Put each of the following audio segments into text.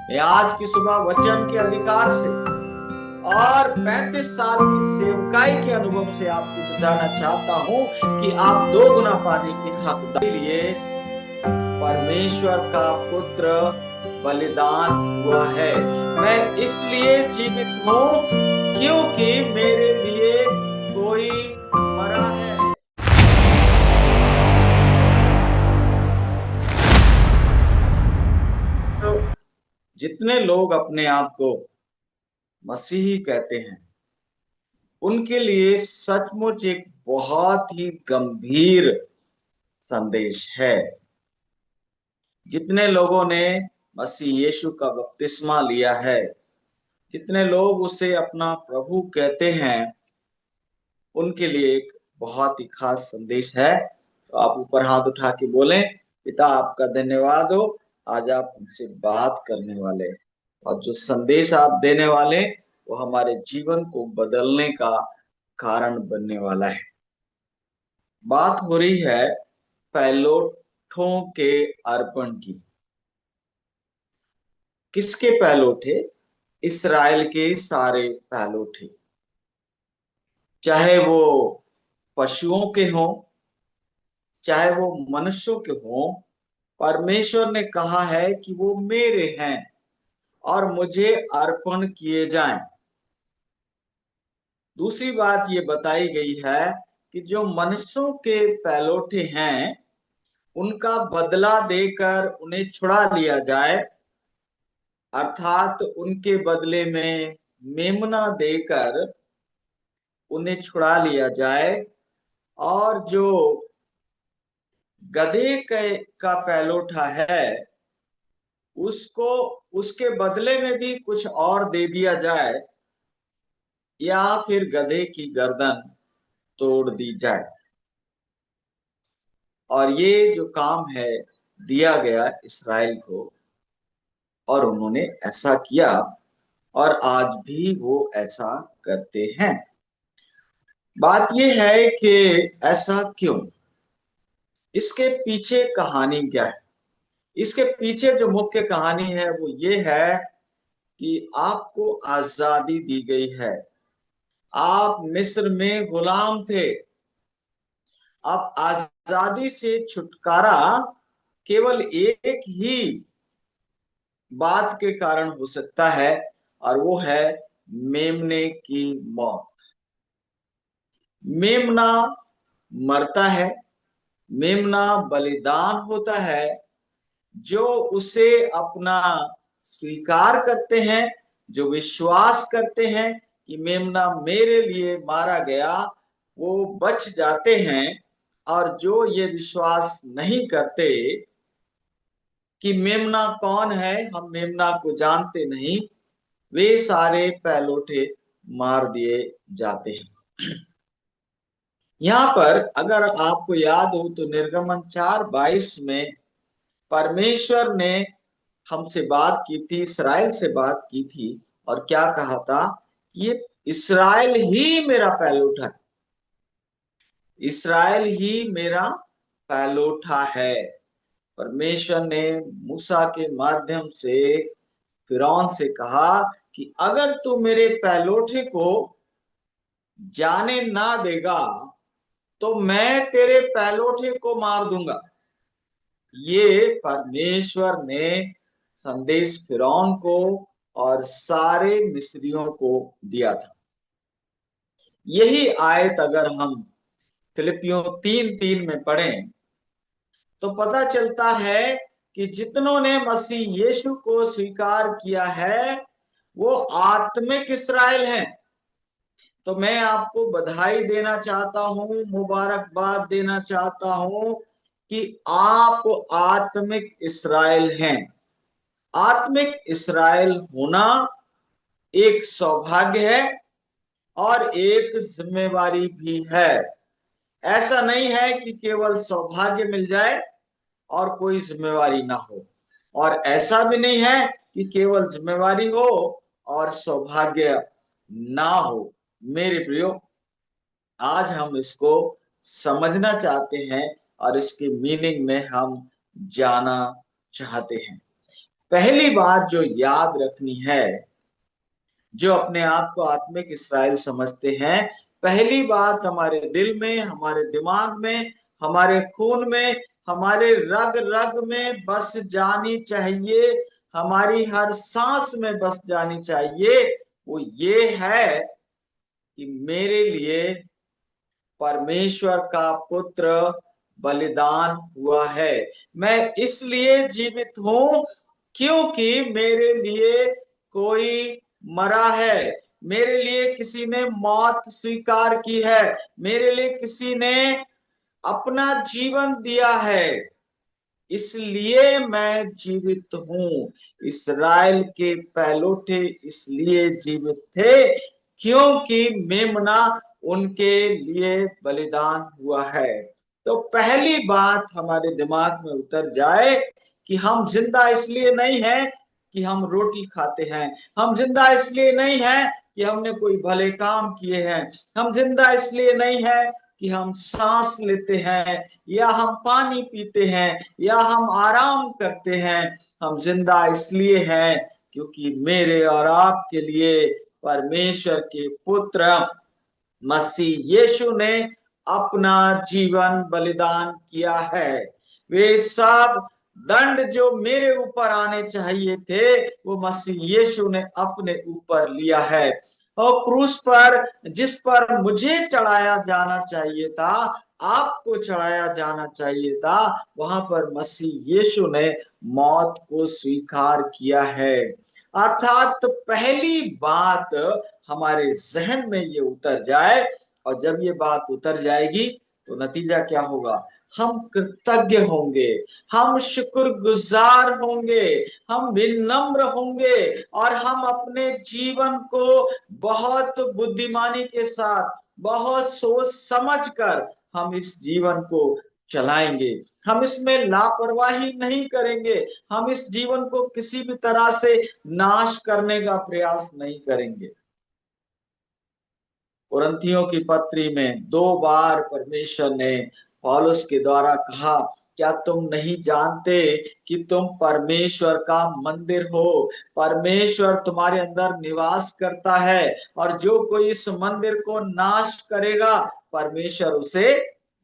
मैं आज की सुबह वचन के अधिकार से और 35 साल की सेवकाई के अनुभव से आपको बताना चाहता हूं कि आप 2 गुना पाने के हकदार लिए परमेश्वर का पुत्र बलिदान हुआ है। मैं इसलिए जीवित हूं क्योंकि मेरे लिए कोई मरा है। तो जितने लोग अपने आप को मसीही कहते हैं उनके लिए सचमुच एक बहुत ही गंभीर संदेश है। जितने लोगों ने मसीह यीशु का बपतिस्मा लिया है, जितने लोग उसे अपना प्रभु कहते हैं, उनके लिए एक बहुत ही खास संदेश है। तो आप ऊपर हाथ उठा के बोलें, पिता आपका धन्यवाद हो, आज आप हमसे बात करने वाले और जो संदेश आप देने वाले वो हमारे जीवन को बदलने का कारण बनने वाला है। बात हो रही है पहलोठों के अर्पण की। किसके पहलोठे? इस्राएल के सारे पहलोठे, चाहे वो पशुओं के हों चाहे वो मनुष्यों के हों। परमेश्वर ने कहा है कि वो मेरे हैं और मुझे अर्पण किए जाएं। दूसरी बात ये बताई गई है कि जो मनुष्यों के पहलोठे हैं उनका बदला देकर उन्हें छुड़ा लिया जाए, अर्थात उनके बदले में मेमना देकर उन्हें छुड़ा लिया जाए। और जो गधे का पहलोठा है उसको उसके बदले में भी कुछ और दे दिया जाए या फिर गधे की गर्दन तोड़ दी जाए। और ये जो काम है दिया गया इसराइल को और उन्होंने ऐसा किया और आज भी वो ऐसा करते हैं। बात ये है कि ऐसा क्यों, इसके पीछे कहानी क्या है? इसके पीछे जो मुख्य कहानी है वो ये है कि आपको आजादी दी गई है। आप मिस्र में गुलाम थे। अब आजादी से छुटकारा केवल एक ही बात के कारण हो सकता है और वो है मेमने की मौत। मेमना मरता है, मेमना बलिदान होता है। जो उसे अपना स्वीकार करते हैं, जो विश्वास करते हैं कि मेमना मेरे लिए मारा गया, वो बच जाते हैं। और जो ये विश्वास नहीं करते कि मेमना कौन है, हम मेमना को जानते नहीं, वे सारे पहलोठे मार दिए जाते हैं। यहाँ पर अगर आपको याद हो तो निर्गमन 4:22 में परमेश्वर ने हमसे बात की थी, इसराइल से बात की थी और क्या कहा था? ये इसराइल ही मेरा पहलोठा है, इसराइल ही मेरा पहलोठा है। परमेश्वर ने मूसा के माध्यम से फिरौन से कहा कि अगर तू मेरे पहलोठे को जाने ना देगा तो मैं तेरे पहलोठे को मार दूंगा। ये परमेश्वर ने संदेश फिरौन को और सारे मिस्रियों को दिया था। यही आयत अगर हम फिलिपियों 3:3 में पढ़ें तो पता चलता है कि जितनों ने मसीह यीशु को स्वीकार किया है वो आत्मिक इस्राएल हैं। तो मैं आपको बधाई देना चाहता हूं, मुबारकबाद देना चाहता हूं कि आप आत्मिक इस्राएल हैं। आत्मिक इस्राएल होना एक सौभाग्य है और एक जिम्मेवारी भी है। ऐसा नहीं है कि केवल सौभाग्य मिल जाए और कोई जिम्मेवारी ना हो, और ऐसा भी नहीं है कि केवल जिम्मेवारी हो और सौभाग्य ना हो। मेरे प्रियो, आज हम इसको समझना चाहते हैं और इसके मीनिंग में हम जाना चाहते हैं। पहली बात जो याद रखनी है, जो अपने आप को आत्मिक इसराइल समझते हैं, पहली बात हमारे दिल में, हमारे दिमाग में, हमारे खून में, हमारे रग रग में बस जानी चाहिए, हमारी हर सांस में बस जानी चाहिए, वो ये है कि मेरे लिए परमेश्वर का पुत्र बलिदान हुआ है। मैं इसलिए जीवित हूं क्योंकि मेरे लिए कोई मरा है, मेरे लिए किसी ने मौत स्वीकार की है, मेरे लिए किसी ने अपना जीवन दिया है, इसलिए मैं जीवित हूं। इस्राएल के पहलौठे इसलिए जीवित थे क्योंकि मेमना उनके लिए बलिदान हुआ है। तो पहली बात हमारे दिमाग में उतर जाए कि हम जिंदा इसलिए नहीं है कि हम रोटी खाते हैं, हम जिंदा इसलिए नहीं है कि हमने कोई भले काम किए हैं, हम जिंदा इसलिए नहीं है कि हम सांस लेते हैं या हम पानी पीते हैं या हम आराम करते हैं। हम जिंदा इसलिए हैं क्योंकि मेरे और आपके लिए परमेश्वर के पुत्र मसीह यीशु ने अपना जीवन बलिदान किया है। वे सब दंड जो मेरे ऊपर आने चाहिए थे वो मसीह यीशु ने अपने ऊपर लिया है। और क्रूस पर जिस पर मुझे चढ़ाया जाना चाहिए था, आपको चढ़ाया जाना चाहिए था, वहां पर मसीह यीशु ने मौत को स्वीकार किया है। अर्थात पहली बात हमारे जहन में ये उतर जाए, और जब ये बात उतर जाएगी तो नतीजा क्या होगा? हम कृतज्ञ होंगे, हम शुक्रगुजार होंगे, हम विनम्र होंगे, और हम अपने जीवन को बहुत बुद्धिमानी के साथ, बहुत सोच समझ कर हम इस जीवन को चलाएंगे। हम इसमें लापरवाही नहीं करेंगे, हम इस जीवन को किसी भी तरह से नाश करने का प्रयास नहीं करेंगे। कुरिन्थियों की पत्री में 2 बार परमेश्वर ने पौलुस के द्वारा कहा, क्या तुम नहीं जानते कि तुम परमेश्वर का मंदिर हो, परमेश्वर तुम्हारे अंदर निवास करता है, और जो कोई इस मंदिर को नाश करेगा परमेश्वर उसे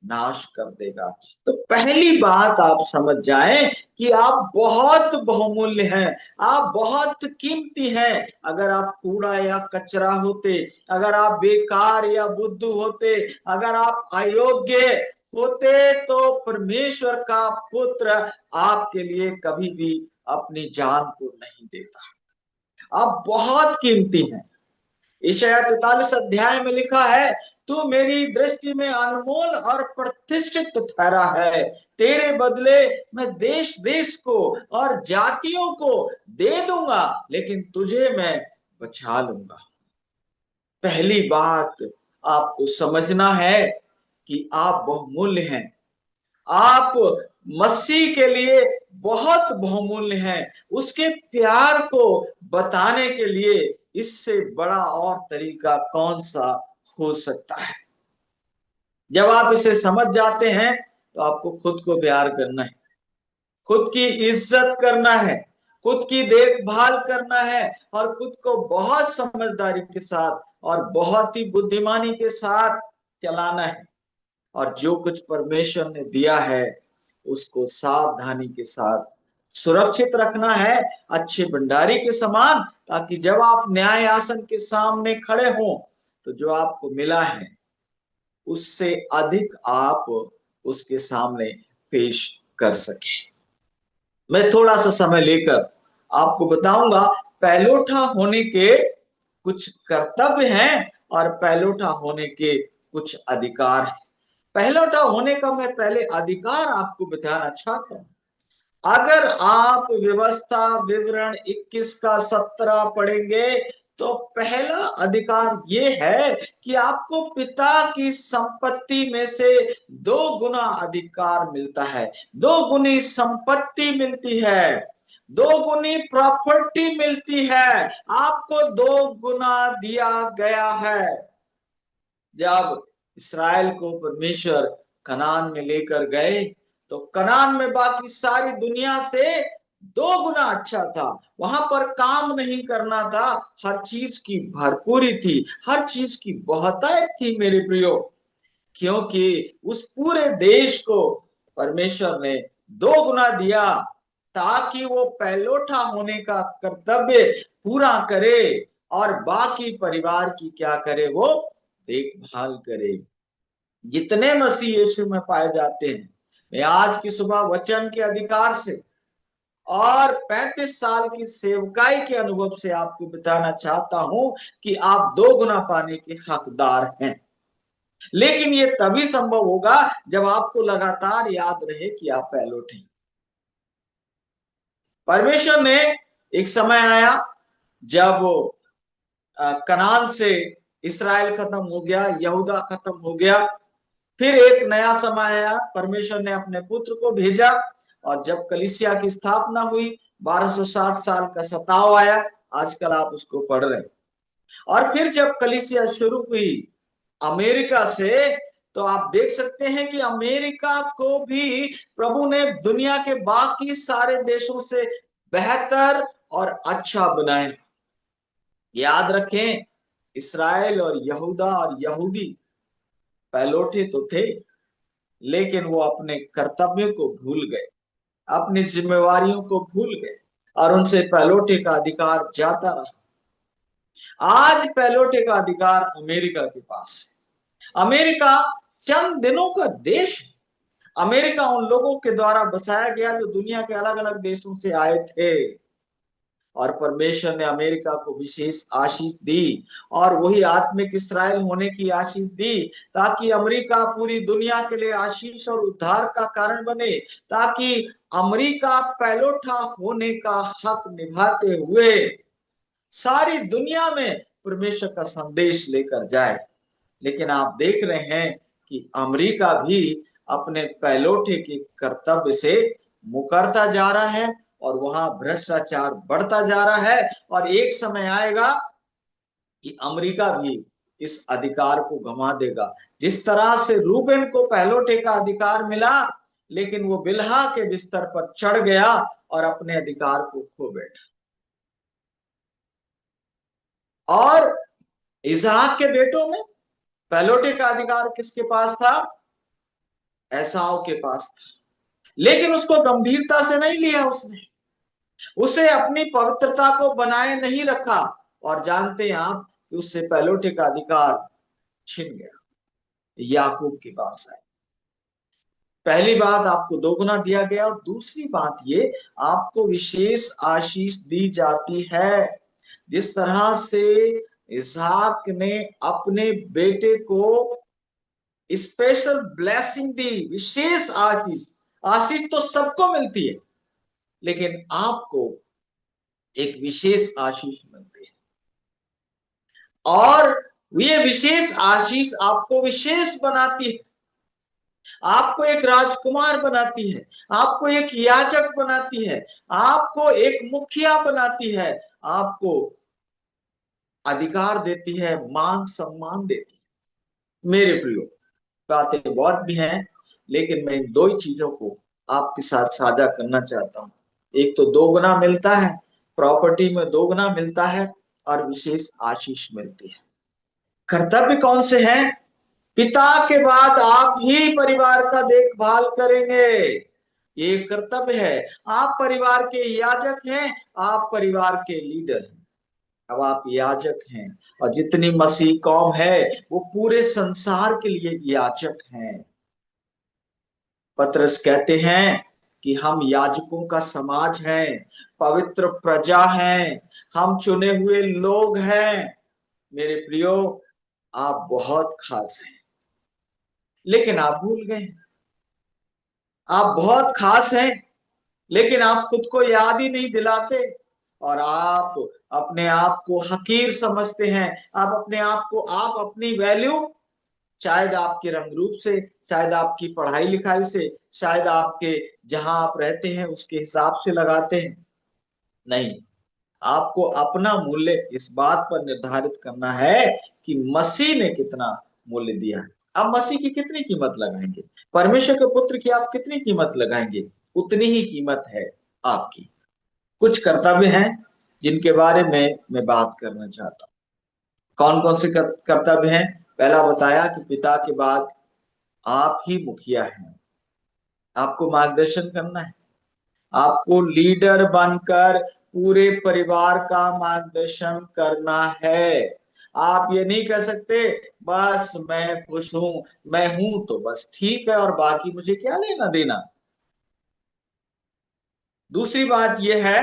नाश कर देगा। तो पहली बात आप समझ जाएं कि आप बहुत बहुमूल्य हैं, आप बहुत कीमती हैं। अगर आप कूड़ा या कचरा होते, अगर आप बेकार या बुद्धू होते, अगर आप अयोग्य होते, तो परमेश्वर का पुत्र आपके लिए कभी भी अपनी जान को नहीं देता। आप बहुत कीमती हैं। यशायाह 43 अध्याय में लिखा है, तू मेरी दृष्टि में अनमोल और प्रतिष्ठित ठहरा है, तेरे बदले मैं देश देश को और जातियों को दे दूंगा, लेकिन तुझे मैं बचा लूंगा। पहली बात आपको समझना है कि आप बहुमूल्य हैं, आप मसीह के लिए बहुत बहुमूल्य हैं। उसके प्यार को बताने के लिए इससे बड़ा और तरीका कौन सा हो सकता है? जब आप इसे समझ जाते हैं तो आपको खुद को प्यार करना है, खुद की इज्जत करना है, खुद की देखभाल करना है, और खुद को बहुत समझदारी के साथ और बहुत ही बुद्धिमानी के साथ चलाना है, और जो कुछ परमेश्वर ने दिया है उसको सावधानी के साथ सुरक्षित रखना है, अच्छे भंडारी के समान, ताकि जब आप न्याय आसन के सामने खड़े हों तो जो आपको मिला है उससे अधिक आप उसके सामने पेश कर सके। मैं थोड़ा सा समय लेकर आपको बताऊंगा पहलोठा होने के कुछ कर्तव्य हैं और पहलोठा होने के कुछ अधिकार हैं। पहलोठा होने का मैं पहले अधिकार आपको बताना चाहता हूं। अगर आप व्यवस्था विवरण 21 का 17 पढ़ेंगे तो पहला अधिकार ये है कि आपको पिता की संपत्ति में से 2 गुना अधिकार मिलता है, 2 गुनी संपत्ति मिलती है, 2 गुनी प्रॉपर्टी मिलती है, आपको 2 गुना दिया गया है। जब इसराइल को परमेश्वर कनान में लेकर गए तो कनान में बाकी सारी दुनिया से दो गुना अच्छा था। वहां पर काम नहीं करना था, हर चीज की भरपूरी थी, हर चीज की बहुतायत थी मेरे प्रियो। क्योंकि उस पूरे देश को परमेश्वर ने दो गुना दिया, ताकि वो पहलोठा होने का कर्तव्य पूरा करे और बाकी परिवार की क्या करे, वो देखभाल करे। जितने मसीह यीशु में पाए जाते हैं, मैं आज की सुबह वचन के अधिकार से और 35 साल की सेवकाई के अनुभव से आपको बताना चाहता हूं कि आप दो गुना पाने के हकदार हैं। लेकिन ये तभी संभव होगा जब आपको लगातार याद रहे कि आप पैलोट हैं। परमेश्वर ने, एक समय आया जब कनान से इसराइल खत्म हो गया, यहूदा खत्म हो गया। फिर एक नया समय आया, परमेश्वर ने अपने पुत्र को भेजा, और जब कलीसिया की स्थापना हुई, 1260 साल का सताव आया, आजकल आप उसको पढ़ रहे हैं। और फिर जब कलीसिया शुरू हुई अमेरिका से, तो आप देख सकते हैं कि अमेरिका को भी प्रभु ने दुनिया के बाकी सारे देशों से बेहतर और अच्छा बनाया। याद रखें, इसराइल और यहूदा और यहूदी पहलोठे तो थे, लेकिन वो अपने कर्तव्यों को भूल गए, अपनी जिम्मेवारियों को भूल गए, और उनसे पहलोठे का अधिकार जाता रहा। आज पहलोठे का अधिकार अमेरिका के पास है। अमेरिका चंद दिनों का देश है। अमेरिका उन लोगों के द्वारा बसाया गया जो दुनिया के अलग अलग देशों से आए थे, और परमेश्वर ने अमेरिका को विशेष आशीष दी, और वही आत्मिक इसराइल होने की आशीष दी, ताकि अमेरिका पूरी दुनिया के लिए आशीष और उद्धार का कारण बने, ताकि अमेरिका पहलोठा होने का हक निभाते हुए सारी दुनिया में परमेश्वर का संदेश लेकर जाए। लेकिन आप देख रहे हैं कि अमेरिका भी अपने पहलोठे के कर्तव्य से मुकरता जा रहा है, और वहां भ्रष्टाचार बढ़ता जा रहा है। और एक समय आएगा कि अमेरिका भी इस अधिकार को गंवा देगा। जिस तरह से रूबेन को पहलोठे का अधिकार मिला, लेकिन वो बिल्हा के बिस्तर पर चढ़ गया और अपने अधिकार को खो बैठा। और इसहाक के बेटों में पहलोठे का अधिकार किसके पास था? एसाव के पास था। लेकिन उसको गंभीरता से नहीं लिया उसने, उसे अपनी पवित्रता को बनाए नहीं रखा, और जानते हैं आप कि उससे पहलोठे का अधिकार छिन गया, याकूब के पास है। पहली बात, आपको दोगुना दिया गया, और दूसरी बात ये, आपको विशेष आशीष दी जाती है। जिस तरह से इसहाक ने अपने बेटे को स्पेशल ब्लेसिंग दी, विशेष आशीष। आशीष तो सबको मिलती है, लेकिन आपको एक विशेष आशीष मिलती है, और ये विशेष आशीष आपको विशेष बनाती है, आपको एक राजकुमार बनाती है, आपको एक याजक बनाती है, आपको एक मुखिया बनाती है, आपको अधिकार देती है, मान सम्मान देती है। मेरे प्रियो, बातें बहुत भी हैं, लेकिन मैं इन दो ही चीजों को आपके साथ साझा करना चाहता हूं। एक तो दो गुना मिलता है, प्रॉपर्टी में दो गुना मिलता है, और विशेष आशीष मिलती है। कर्तव्य कौन से हैं? पिता के बाद आप ही परिवार का देखभाल करेंगे, ये कर्तव्य है। आप परिवार के याजक हैं, आप परिवार के लीडर हैं। अब आप याजक हैं, और जितनी मसीह कौम है वो पूरे संसार के लिए याजक हैं। पतरस कहते हैं कि हम याजकों का समाज हैं, पवित्र प्रजा हैं, हम चुने हुए लोग हैं। मेरे प्रियो, आप बहुत खास हैं, लेकिन आप भूल गए। आप बहुत खास हैं, लेकिन आप खुद को याद ही नहीं दिलाते, और आप अपने आप को हकीर समझते हैं। आप अपने आप को, आप अपनी वैल्यू शायद आपके रंग रूप से, शायद आपकी पढ़ाई लिखाई से, शायद आपके जहां आप रहते हैं उसके हिसाब से लगाते हैं। नहीं, आपको अपना मूल्य इस बात पर निर्धारित करना है कि मसीह ने कितना मूल्य दिया है। आप मसीह की कितनी कीमत लगाएंगे? परमेश्वर के पुत्र की आप कितनी कीमत लगाएंगे? उतनी ही कीमत है आपकी। कुछ कर्तव्य हैं जिनके बारे में मैं बात करना चाहता हूँ। कौन कौन से कर्तव्य हैं? पहला बताया कि पिता के बाद आप ही मुखिया हैं, आपको मार्गदर्शन करना है, आपको लीडर बनकर पूरे परिवार का मार्गदर्शन करना है। आप ये नहीं कह सकते बस मैं खुश हूं, मैं हूं तो बस ठीक है और बाकी मुझे क्या लेना देना। दूसरी बात यह है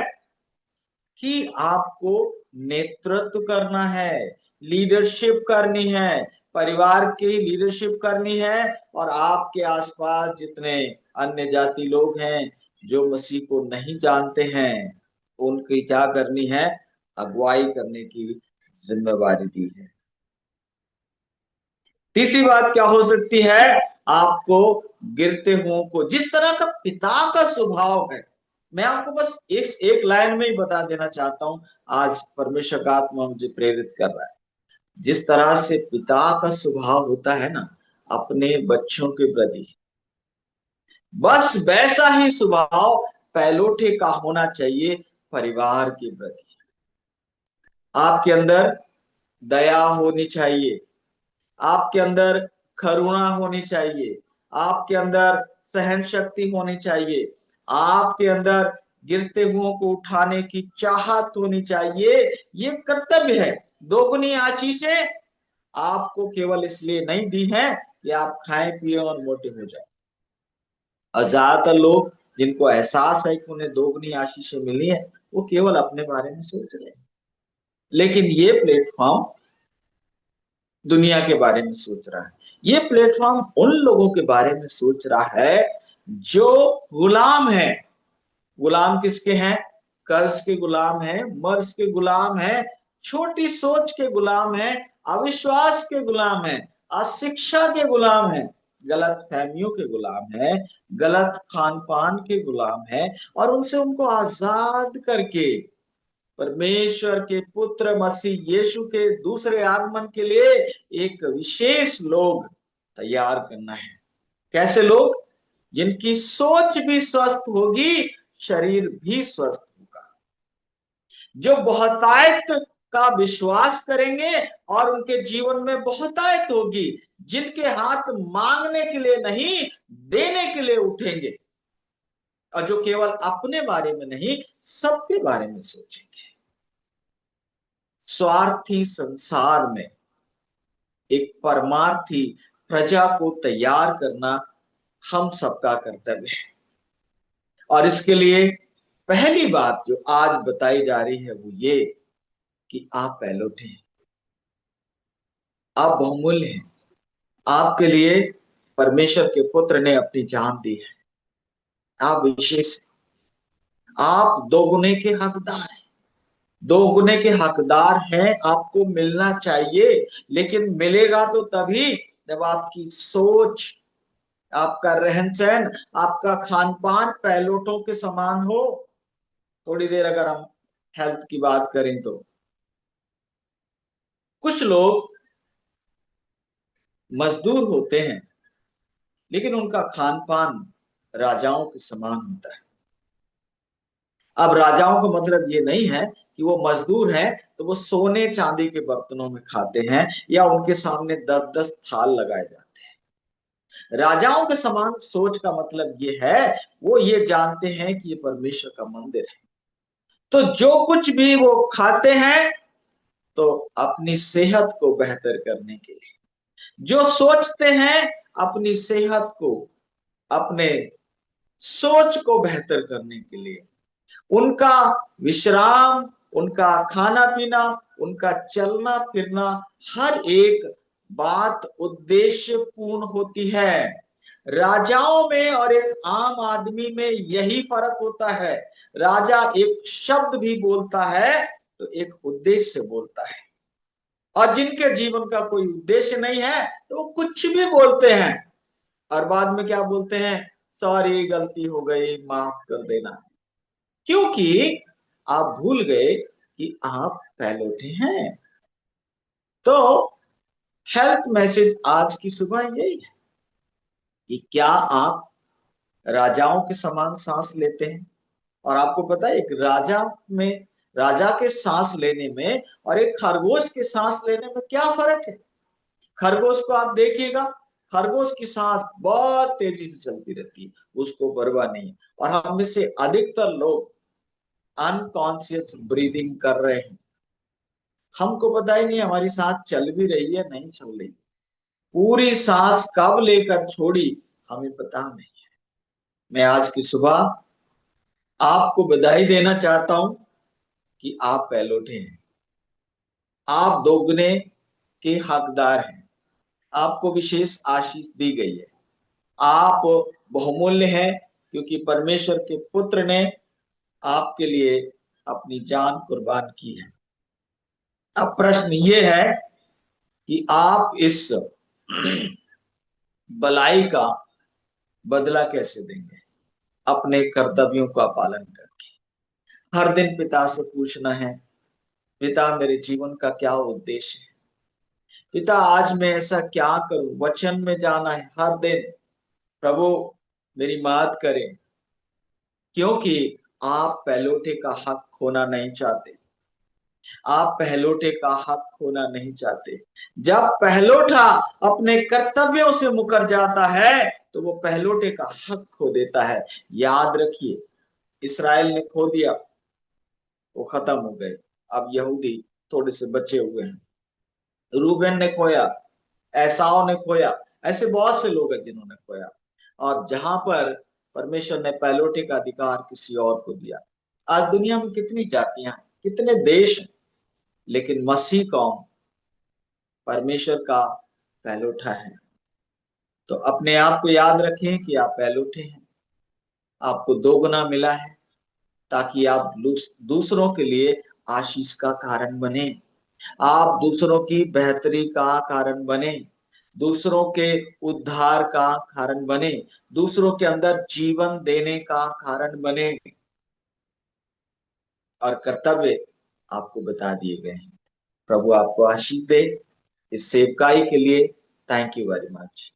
कि आपको नेतृत्व करना है, लीडरशिप करनी है, परिवार की लीडरशिप करनी है। और आपके आसपास जितने अन्य जाति लोग हैं जो मसीह को नहीं जानते हैं, उनकी क्या करनी है? अगुवाई करने की जिम्मेवारी दी है। तीसरी बात क्या हो सकती है? आपको गिरते हुओं को, जिस तरह का पिता का स्वभाव है, मैं आपको बस एक लाइन में ही बता देना चाहता हूं। आज परमेश्वर का आत्मा मुझे प्रेरित कर रहा है। जिस तरह से पिता का स्वभाव होता है ना अपने बच्चों के प्रति, बस वैसा ही स्वभाव पैलोठे का होना चाहिए परिवार के प्रति। आपके अंदर दया होनी चाहिए, आपके अंदर करुणा होनी चाहिए, आपके अंदर सहन शक्ति होनी चाहिए, आपके अंदर गिरते हुओं को उठाने की चाहत होनी चाहिए। ये कर्तव्य है। दोगुनी आशीषें आपको केवल इसलिए नहीं दी हैं कि आप खाएं पिए और मोटे हो जाए। और ज्यादातर लोग जिनको एहसास है कि उन्हें दोगुनी आशीषें मिली है, वो केवल अपने बारे में सोच रहे हैं। लेकिन ये प्लेटफॉर्म दुनिया के बारे में सोच रहा है। ये प्लेटफॉर्म उन लोगों के बारे में सोच रहा है जो गुलाम है। गुलाम किसके हैं? कर्ज के गुलाम है, मर्ज के गुलाम है, छोटी सोच के गुलाम है, अविश्वास के गुलाम है, अशिक्षा के गुलाम है, गलत फहमियों के गुलाम है, गलत खान पान के गुलाम है। और उनसे उनको आजाद करके परमेश्वर के पुत्र मसीह यीशु के दूसरे आगमन के लिए एक विशेष लोग तैयार करना है। कैसे लोग? जिनकी सोच भी स्वस्थ होगी, शरीर भी स्वस्थ होगा, जो बहुतायत का विश्वास करेंगे और उनके जीवन में बहुतायत होगी, जिनके हाथ मांगने के लिए नहीं देने के लिए उठेंगे, और जो केवल अपने बारे में नहीं सबके बारे में सोचेंगे। स्वार्थी संसार में एक परमार्थी प्रजा को तैयार करना हम सबका कर्तव्य है। और इसके लिए पहली बात जो आज बताई जा रही है वो ये कि आप पैलोठे हैं, आप बहुमूल्य हैं, आपके लिए परमेश्वर के पुत्र ने अपनी जान दी है, आप विशेष हैं, आप दोगुने के हकदार हैं। दोगुने के हकदार हैं, आपको मिलना चाहिए। लेकिन मिलेगा तो तभी जब आपकी सोच, आपका रहन सहन, आपका खान पान पैलोटों के समान हो। थोड़ी देर अगर हम हेल्थ की बात करें तो कुछ लोग मजदूर होते हैं लेकिन उनका खान पान राजाओं के समान होता है। अब राजाओं का मतलब ये नहीं है कि वो मजदूर हैं तो वो सोने चांदी के बर्तनों में खाते हैं या उनके सामने 10-10 थाल लगाए जाते हैं। राजाओं के समान सोच का मतलब ये है, वो ये जानते हैं कि ये परमेश्वर का मंदिर है। तो जो कुछ भी वो खाते हैं तो अपनी सेहत को बेहतर करने के लिए, जो सोचते हैं अपनी सेहत को, अपने सोच को बेहतर करने के लिए, उनका विश्राम, उनका खाना पीना, उनका चलना फिरना, हर एक बात उद्देश्य पूर्ण होती है। राजाओं में और एक आम आदमी में यही फर्क होता है। राजा एक शब्द भी बोलता है तो एक उद्देश्य से बोलता है, और जिनके जीवन का कोई उद्देश्य नहीं है तो वो कुछ भी बोलते हैं और बाद में क्या बोलते हैं? सॉरी, गलती हो गई, माफ कर देना। क्योंकि आप भूल गए कि आप पहलौठे हैं। तो हेल्थ मैसेज आज की सुबह यही है कि क्या आप राजाओं के समान सांस लेते हैं और आपको पता है, एक राजा के सांस लेने में और एक खरगोश के सांस लेने में क्या फर्क है? खरगोश को आप देखिएगा, खरगोश की सांस बहुत तेजी से चलती रहती है, उसको परवाह नहीं है। और हम में से अधिकतर लोग अनकॉन्शियस ब्रीदिंग कर रहे हैं, हमको पता ही नहीं हमारी सांस चल भी रही है नहीं चल रही। पूरी सांस कब लेकर छोड़ी हमें पता नहीं। मैं आज की सुबह आपको बधाई देना चाहता हूं कि आप पहलौठे हैं, आप दोगुने के हकदार हैं, आपको विशेष आशीष दी गई है, आप बहुमूल्य हैं, क्योंकि परमेश्वर के पुत्र ने आपके लिए अपनी जान कुर्बान की है। अब प्रश्न ये है कि आप इस भलाई का बदला कैसे देंगे? अपने कर्तव्यों का पालन करके। हर दिन पिता से पूछना है, पिता मेरे जीवन का क्या उद्देश्य है, पिता आज मैं ऐसा क्या करूं, वचन में जाना है हर दिन, प्रभु मेरी मदद करें, क्योंकि आप पहलौठे का हक खोना नहीं चाहते। आप पहलौठे का हक खोना नहीं चाहते। जब पहलौठा अपने कर्तव्यों से मुकर जाता है तो वो पहलौठे का हक खो देता है। याद रखिए, इसराइल ने खो दिया, वो खत्म हो गए। अब यहूदी थोड़े से बचे हुए हैं। रूबेन ने खोया, एसाव ने खोया, ऐसे बहुत से लोग हैं जिन्होंने खोया। और जहां पर परमेश्वर ने पहलौठे का अधिकार किसी और को दिया। आज दुनिया में कितनी जातियां हैं, कितने देश हैं, लेकिन मसीह कौम परमेश्वर का पहलौठा है। तो अपने आप को याद रखें कि आप पहलौठे हैं, आपको दोगुना मिला है, ताकि आप दूसरों के लिए आशीष का कारण बने, आप दूसरों की बेहतरी का कारण बने, दूसरों के उद्धार का कारण बने, दूसरों के अंदर जीवन देने का कारण बने। और कर्तव्य आपको बता दिए गए हैं। प्रभु आपको आशीष दे इस सेवकाई के लिए। Thank you very much.